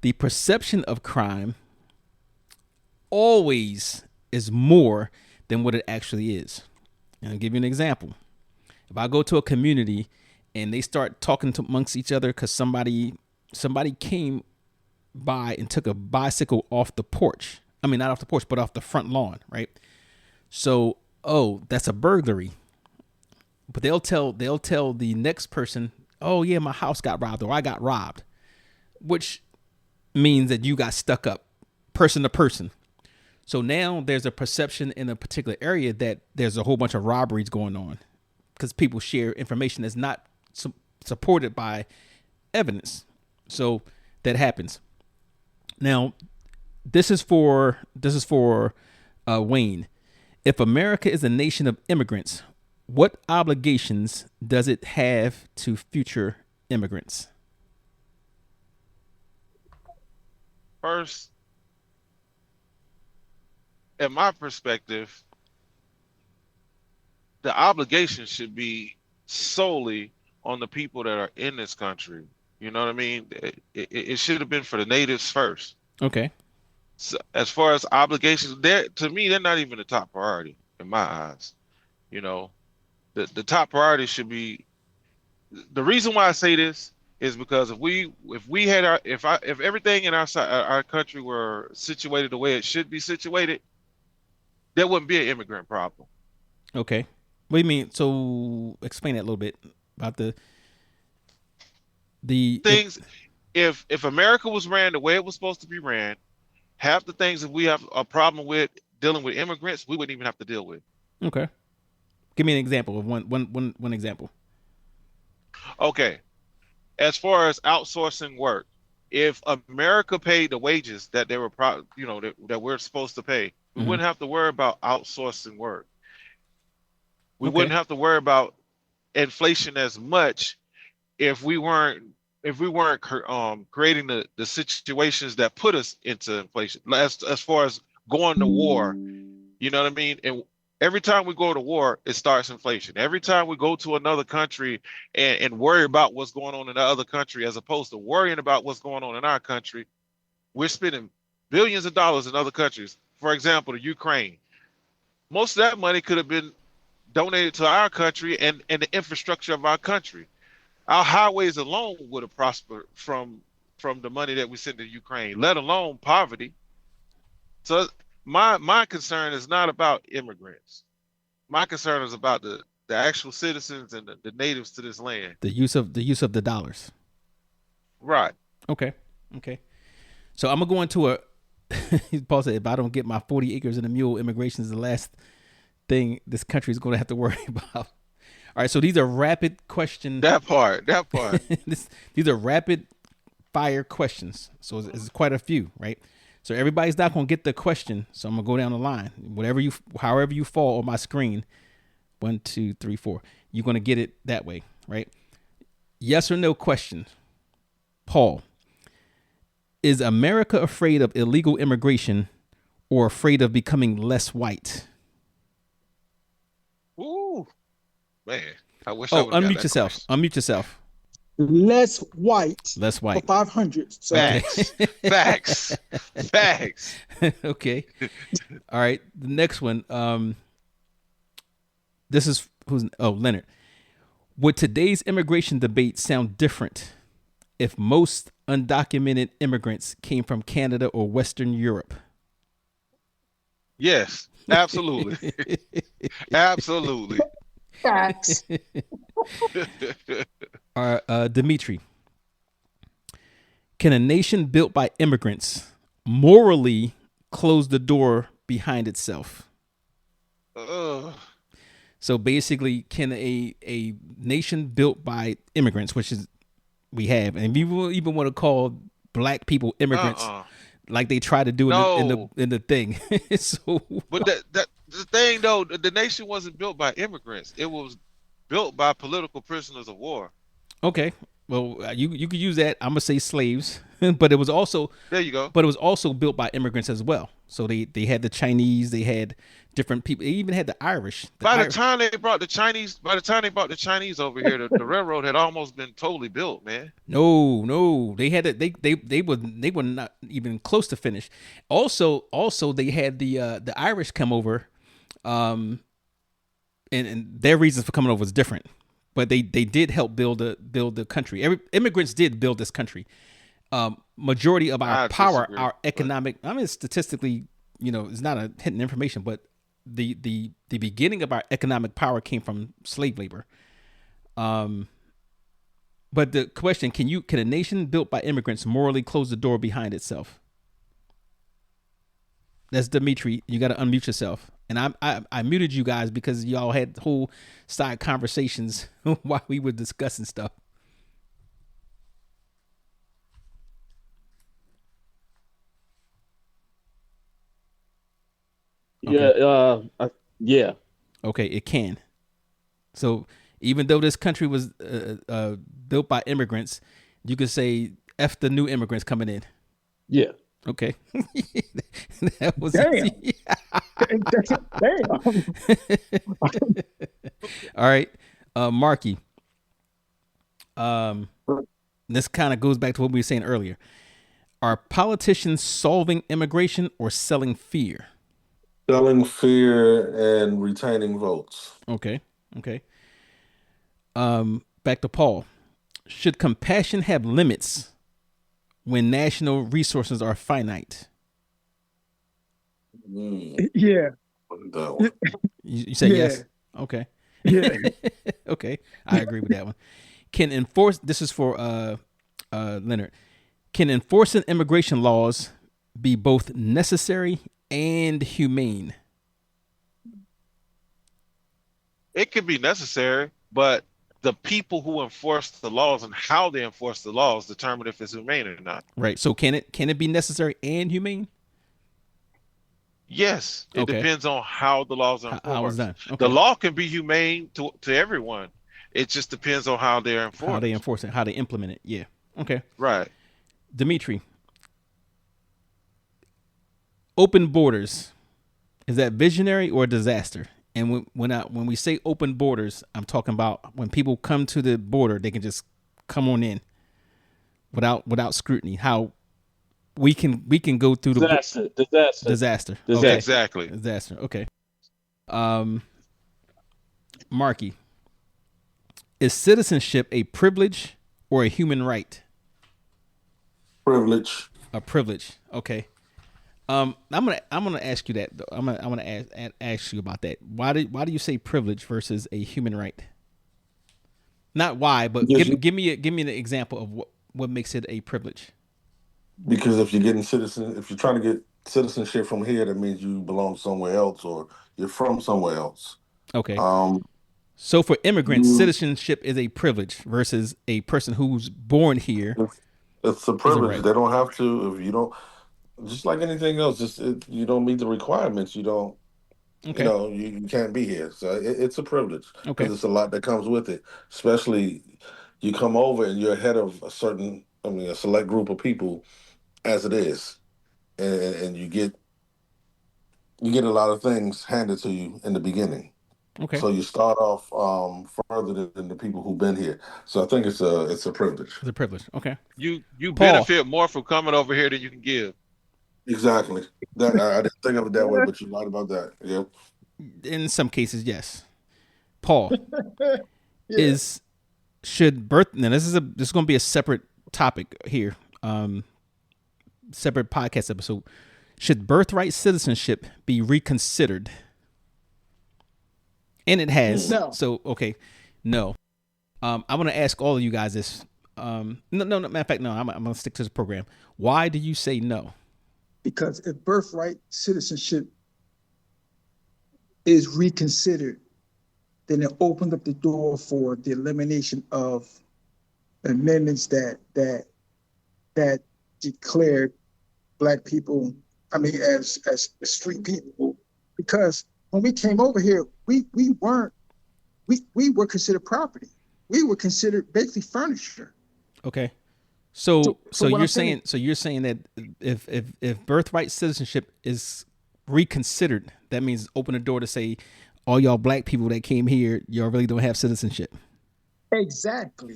The perception of crime always is more than what it actually is. And I'll give you an example. If I go to a community and they start talking amongst each other because somebody came by and took a bicycle off the porch. I mean, not off the porch, but off the front lawn, right? So, that's a burglary. But they'll tell the next person, oh yeah, my house got robbed or I got robbed, which means that you got stuck up, person to person. So now there's a perception in a particular area that there's a whole bunch of robberies going on because people share information that's not supported by evidence. So that happens. Now, this is for Wayne. If America is a nation of immigrants, what obligations does it have to future immigrants? First, in my perspective, the obligation should be solely on the people that are in this country. You know what I mean? It should have been for the natives first. Okay. So as far as obligations, to me, they're not even the top priority in my eyes. The top priority should be. The reason why I say this is because if everything in our country were situated the way it should be situated, there wouldn't be an immigrant problem. Okay. What do you mean? So explain that a little bit about the things. If America was ran the way it was supposed to be ran, half the things that we have a problem with dealing with immigrants, we wouldn't even have to deal with. Okay. Give me an example of one example. Okay. As far as outsourcing work, if America paid the wages that they were that we're supposed to pay, we wouldn't have to worry about outsourcing work. We wouldn't have to worry about inflation as much if we weren't creating the situations that put us into inflation. As far as going to war, you know what I mean? And every time we go to war, it starts inflation. Every time we go to another country and worry about what's going on in the other country, as opposed to worrying about what's going on in our country, we're spending billions of dollars in other countries. For example, the Ukraine. Most of that money could have been donated to our country and the infrastructure of our country. Our highways alone would have prospered from the money that we sent to Ukraine, let alone poverty. So my concern is not about immigrants. My concern is about the actual citizens and the natives to this land. The use of the dollars. Right. Okay. So I'm gonna go into Paul said, if I don't get my 40 acres and a mule, immigration is the last thing this country is going to have to worry about. All right, so these are rapid questions. That part. These are rapid fire questions. So it's quite a few, right? So everybody's not going to get the question. So I'm going to go down the line. However you fall on my screen, 1, 2, 3, 4, you're going to get it that way, right? Yes or no question. Paul, is America afraid of illegal immigration or afraid of becoming less white? Ooh, man. I wish unmute yourself. Question. Unmute yourself. Less white. Less white. For 500. So. Facts. Okay. All right. The next one. This is who's Leonard. Would today's immigration debate sound different if most undocumented immigrants came from Canada or Western Europe? Yes, absolutely. Absolutely. Facts. Dimitri, can a nation built by immigrants morally close the door behind itself? So basically, can a nation built by immigrants, which is we have, and people even want to call black people immigrants, like they try to do in the thing. So, but that the thing though, the nation wasn't built by immigrants. It was built by political prisoners of war. Okay, well, you could use that. I'm gonna say slaves, but it was also there. You go. But it was also built by immigrants as well. So they had the Chinese, they had different people. They even had the Irish. By the time they brought the Chinese over here, the railroad had almost been totally built, man. No, they had it. They were not even close to finish. Also, they had the Irish come over, and their reasons for coming over was different. But they did help build the country. Immigrants did build this country. Majority of our power, our economic, I mean, statistically, it's not a hidden information, but the beginning of our economic power came from slave labor. But the question, can a nation built by immigrants morally close the door behind itself? That's Dimitri. You got to unmute yourself. And I muted you guys because y'all had whole side conversations while we were discussing stuff. Okay. Yeah. Okay, it can. So even though this country was built by immigrants, you could say F the new immigrants coming in. Yeah. Okay. That was damn. Damn. All right, Marky. This kind of goes back to what we were saying earlier. Are politicians solving immigration or selling fear? Selling fear and retaining votes. Okay. Back to Paul. Should compassion have limits when national resources are finite? Yeah. You say yes? Okay. Yeah. Okay. I agree with that one. This is for Leonard. Can enforcing immigration laws be both necessary and humane? It could be necessary, but the people who enforce the laws and how they enforce the laws determine if it's humane or not. Right. So can it be necessary and humane? Yes. It depends on how the laws are enforced. How it's done. Okay. The law can be humane to everyone. It just depends on how they're enforced. How they enforce it, how they implement it. Yeah. Okay. Right. Dimitri. Open borders. Is that visionary or a disaster? And when we say open borders, I'm talking about when people come to the border, they can just come on in without scrutiny. How we can go through disaster. Okay. Exactly. Disaster. Okay. Marky, is citizenship a privilege or a human right? Privilege. A privilege. Okay. I'm gonna ask you that. I'm gonna ask you about that. Why do you say privilege versus a human right? Not why, but give me an example of what makes it a privilege. Because if you're trying to get citizenship from here, that means you belong somewhere else or you're from somewhere else. Okay. So for immigrants, citizenship is a privilege versus a person who's born here. It's a privilege. Right. They don't have to. If you don't. Just like anything else, you don't meet the requirements. You don't, you can't be here. So it's a privilege because it's a lot that comes with it. Especially you come over and you're ahead of a select group of people, as it is, and you get a lot of things handed to you in the beginning. Okay. So you start off further than the people who've been here. So I think it's a privilege. It's a privilege. Okay. You benefit more from coming over here than you can give. Exactly. I didn't think of it that way, but you're right about that. Yep. In some cases, yes. Paul, Yeah. is should birth now this is going to be a separate topic here, separate podcast episode. Should birthright citizenship be reconsidered? And it has. No. So okay, no. I'm going to ask all of you guys this. No. Matter of fact, no. I'm going to stick to this program. Why do you say no? Because if birthright citizenship is reconsidered, then it opened up the door for the elimination of amendments that declared Black people, as street people. Because when we came over here, we were considered property. We were considered basically furniture. Okay. So you're saying that if birthright citizenship is reconsidered, that means open the door to say all y'all Black people that came here, y'all really don't have citizenship. Exactly.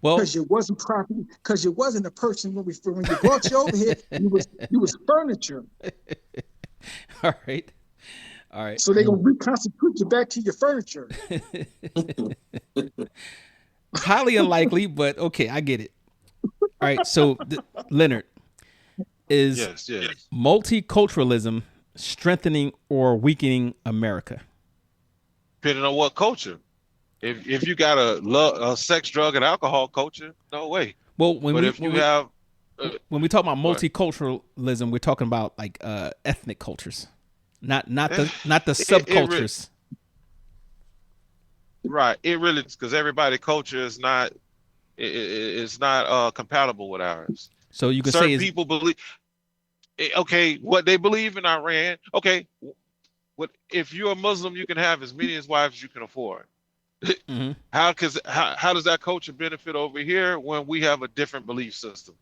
Well, because you wasn't property, because you wasn't a person when you brought you over here, you was furniture. All right. So they're gonna reconstitute you back to your furniture. Highly unlikely, but okay, I get it. All right. So Leonard, is multiculturalism strengthening or weakening America? Depending on what culture. If you got a sex, drug, and alcohol culture, no way. Well, when we talk about multiculturalism, we're talking about like ethnic cultures, not the subcultures. Right. It really is, because everybody's culture is not compatible with ours. So you can certain people believe. Okay, what they believe in Iran. Okay, if you're a Muslim, you can have as many as wives as you can afford. Mm-hmm. How does that culture benefit over here when we have a different belief system,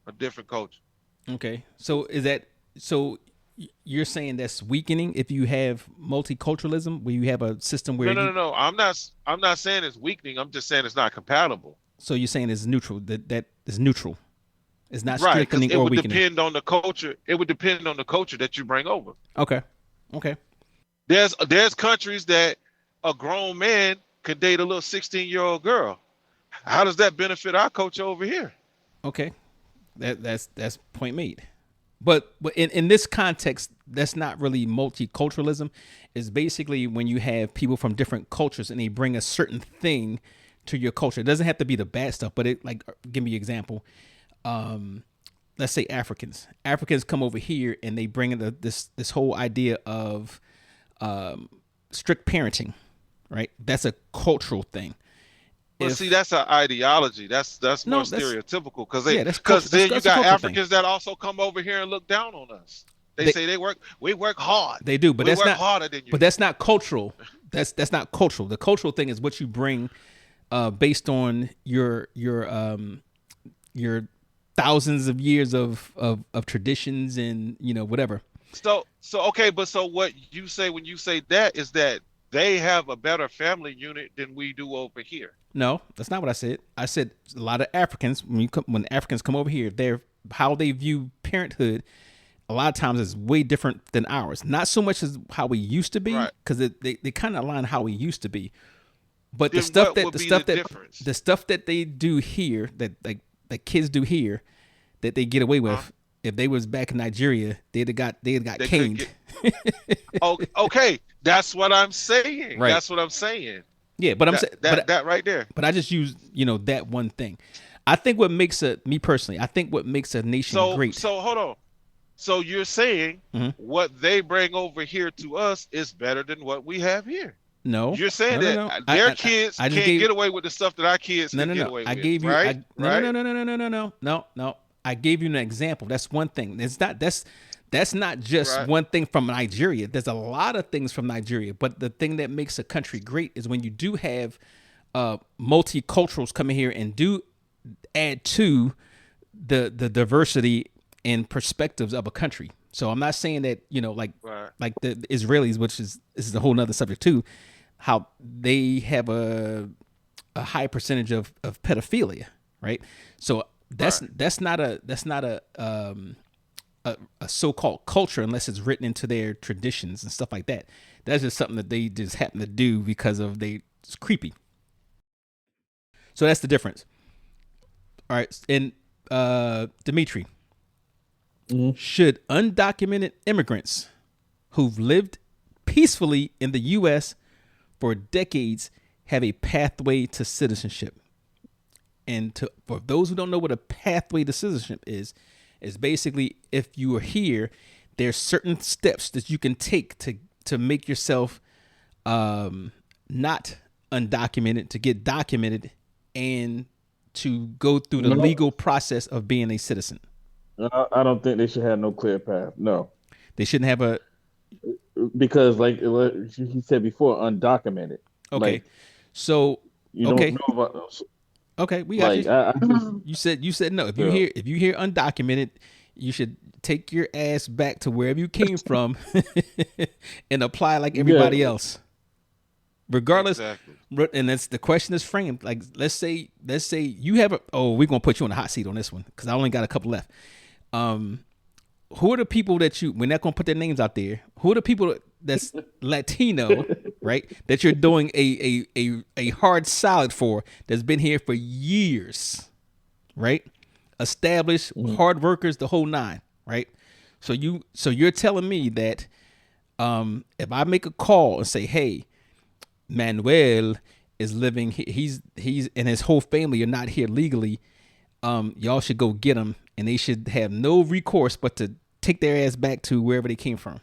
a different culture? Okay, so you're saying that's weakening if you have multiculturalism, where you have a system where no. I'm not saying it's weakening. I'm just saying it's not compatible. So you're saying it's neutral. That is neutral. It's not strengthening or weakening. It would depend on the culture. It would depend on the culture that you bring over. Okay. There's countries that a grown man could date a little 16-year-old girl. How does that benefit our culture over here? Okay, that's point made. But in this context, that's not really multiculturalism. It's basically when you have people from different cultures and they bring a certain thing to your culture. It doesn't have to be the bad stuff, but give me an example. Let's say Africans come over here and they bring in this whole idea of strict parenting, right? That's a cultural thing. Well, see, that's an ideology. That's more stereotypical, because then you got Africans that also come over here and look down on us. They say we work hard. They do, but that's not harder than you. But that's not cultural. That's not cultural. The cultural thing is what you bring based on your thousands of years of traditions and whatever. So okay, but so what you say when you say that is that they have a better family unit than we do over here. No, that's not what I said. I said a lot of Africans, when Africans come over here, how they view parenthood a lot of times is way different than ours. Not so much as how we used to be, because they kind of align how we used to be. But the stuff that they do here, that kids do here, that they get away with, if they was back in Nigeria, they'd got caned. Okay, that's what I'm saying. Right. That's what I'm saying. Yeah, but I'm saying that right there. But I just use that one thing. I think what makes a nation great. So hold on. So you're saying what they bring over here to us is better than what we have here? No. You're saying their kids can't get away with the stuff that our kids can get away with. I gave you right? No. I gave you an example. That's one thing. That's not just one thing from Nigeria. There's a lot of things from Nigeria, but the thing that makes a country great is when you do have multiculturals coming here and do add to the diversity and perspectives of a country. So I'm not saying that, like the Israelis, which is a whole nother subject too, how they have a high percentage of pedophilia, right? So that's not a a so-called culture unless it's written into their traditions and stuff like that. That's just something that they just happen to do because of it's creepy. So that's the difference. All right, and Dimitri, should undocumented immigrants who've lived peacefully in the U.S. for decades have a pathway to citizenship? And for those who don't know what a pathway to citizenship is basically, if you are here, there's certain steps that you can take to make yourself not undocumented, to get documented, and to go through the legal process of being a citizen. I don't think they should have no clear path. No, they shouldn't have because, like he said before, undocumented. Okay, like, so you don't know about those. Okay, we got you. You said no. If you hear undocumented, you should take your ass back to wherever you came from and apply like everybody else, regardless. Exactly. And that's the question is framed. Like, let's say you have we're gonna put you on the hot seat on this one because I only got a couple left. Who are the people that we're not gonna put their names out there? Who are the people that's Latino, right? That you're doing a hard salad for, that's been here for years, right? Established, hard workers, the whole nine, right? So you're telling me that if I make a call and say, hey, Manuel is living, he's and his whole family are not here legally, y'all should go get him, and they should have no recourse but to take their ass back to wherever they came from.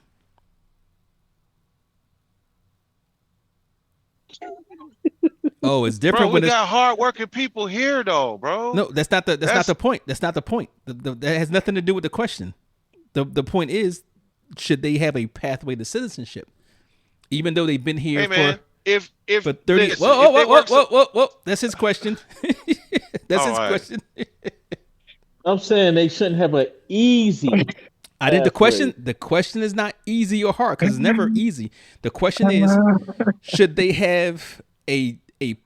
Oh, it's different. Bro, we got hardworking people here, though, bro. No, that's not the point. That's not the point. That has nothing to do with the question. The point is, should they have a pathway to citizenship, even though they've been here for 30 years? Whoa! That's his question. That's his question. I'm saying they shouldn't have an easy. I did the question. The question is not easy or hard because it's never easy. The question is, should they have a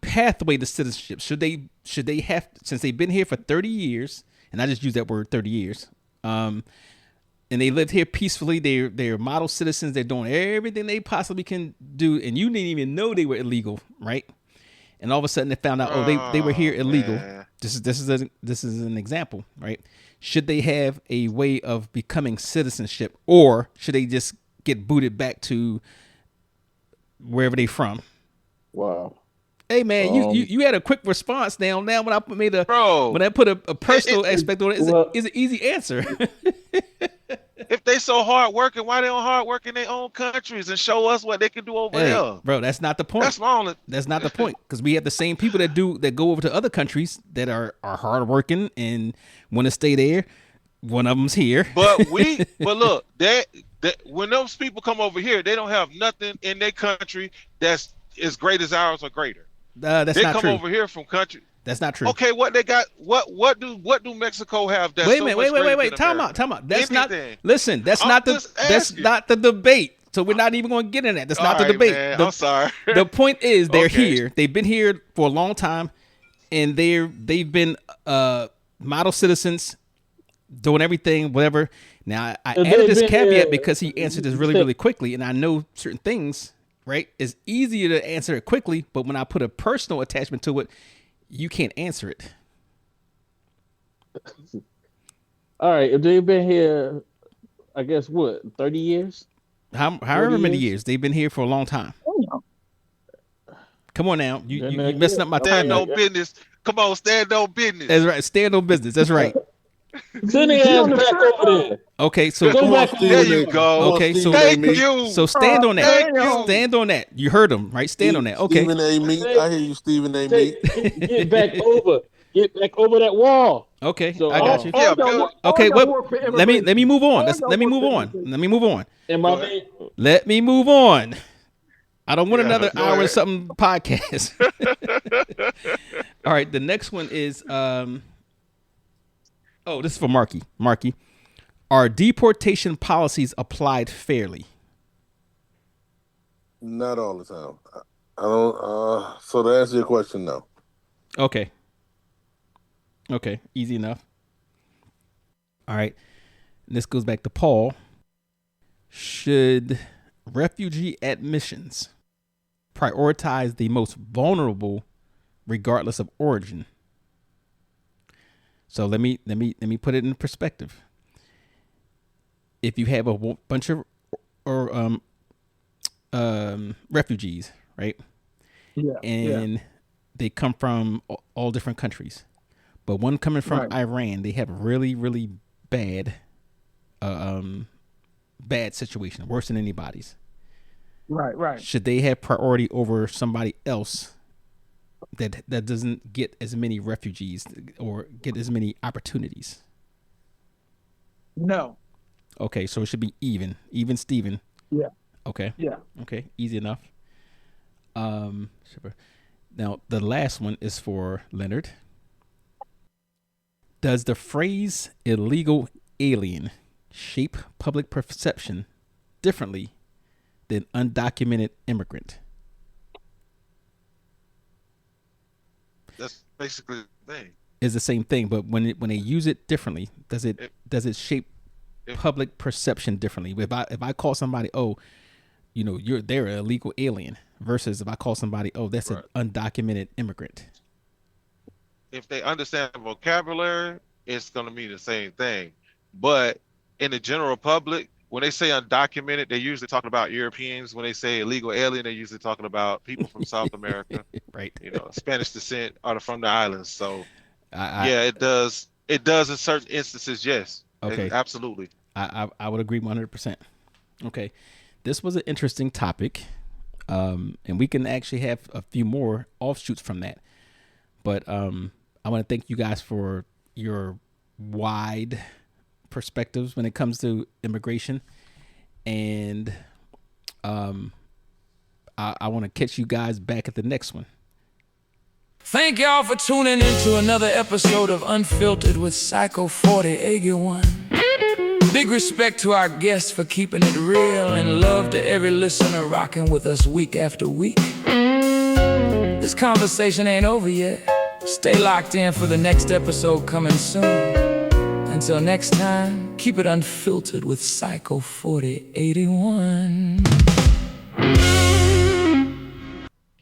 pathway to citizenship? Should they have, since they've been here for 30 years, and I just use that word 30 years, and they lived here peacefully, they're model citizens, they're doing everything they possibly can do, and you didn't even know they were illegal, right? And all of a sudden they found out, they were here illegal. Man. This is an example, right? Should they have a way of becoming citizenship, or should they just get booted back to wherever they from? Wow. Hey man, you had a quick response now. Now when I put a personal aspect on it, it's an easy answer. If they so hard working, why they don't hard work in their own countries and show us what they can do over there? Bro, that's not the point. That's not the point, because we have the same people that go over to other countries that are hard working and want to stay there. One of them's here. But look, that when those people come over here, they don't have nothing in their country that's as great as ours or greater. That's not true. They come over here from country. That's not true. Okay, what they got? What do Mexico have? That's wait a minute. Wait. Time out. That's anything. Not. Listen. That's not the debate. So we're not even going to get in that. That's not the debate. I'm sorry. The point is, they're here. They've been here for a long time, and they've been model citizens, doing everything, whatever. Now I added this caveat because he answered this really, really quickly, and I know certain things. Right? It's easier to answer it quickly, but when I put a personal attachment to it, you can't answer it. All right. If they've been here, I guess, 30 years? However many years. They've been here for a long time. Come on now. You messing up my time. Stand on business. Come on, stand on business. That's right. Stand on business. That's right. Send the ass back over there. Okay, so there you go. Okay, so So stand on that. Stand on that. You heard him, right? Stand on that. Okay. Stephen A. Meek. I hear you, Stephen A. Meek. Get back over. Get back over that wall. Okay, so, I got you. Okay, let me move on. Let me move on. Let me move on. Let me move on. I don't want another hour or something podcast. All right, the next one is this is for Marky. Marky, are deportation policies applied fairly? Not all the time. I don't. So to answer your question, no. Okay, easy enough. All right. and this goes back to Paul, should refugee admissions prioritize the most vulnerable regardless of origin? So let me put it in perspective. If you have a bunch of refugees, right? Yeah. And they come from all different countries, but one coming from Iran, they have really, really bad, bad situation, worse than anybody's. Right. Should they have priority over somebody else that doesn't get as many refugees or get as many opportunities? No. Okay, so it should be even Steven. Yeah. Okay. Yeah. Okay, easy enough. Now the last one is for Leonard. Does the phrase illegal alien shape public perception differently than undocumented immigrant? That's basically the thing. Is the same thing, but when they use it differently, does it shape public perception differently? If I call somebody, oh, they're an illegal alien, versus if I call somebody, oh, that's an undocumented immigrant. If they understand the vocabulary, it's going to mean the same thing. But in the general public, when they say undocumented, they're usually talking about Europeans. When they say illegal alien, they're usually talking about people from South America, right? Spanish descent or from the islands. So, it does. It does in certain instances, yes. Okay, absolutely. I would agree 100%. Okay, this was an interesting topic, and we can actually have a few more offshoots from that. But I want to thank you guys for your wide perspectives when it comes to immigration, and I want to catch you guys back at the next one. Thank y'all for tuning into another episode of Unfiltered with Psycho 4081. Big respect to our guests for keeping it real, and love to every listener rocking with us week after week. This conversation ain't over yet. Stay locked in for the next episode coming soon. Until next time, keep it unfiltered with Psycho 4081.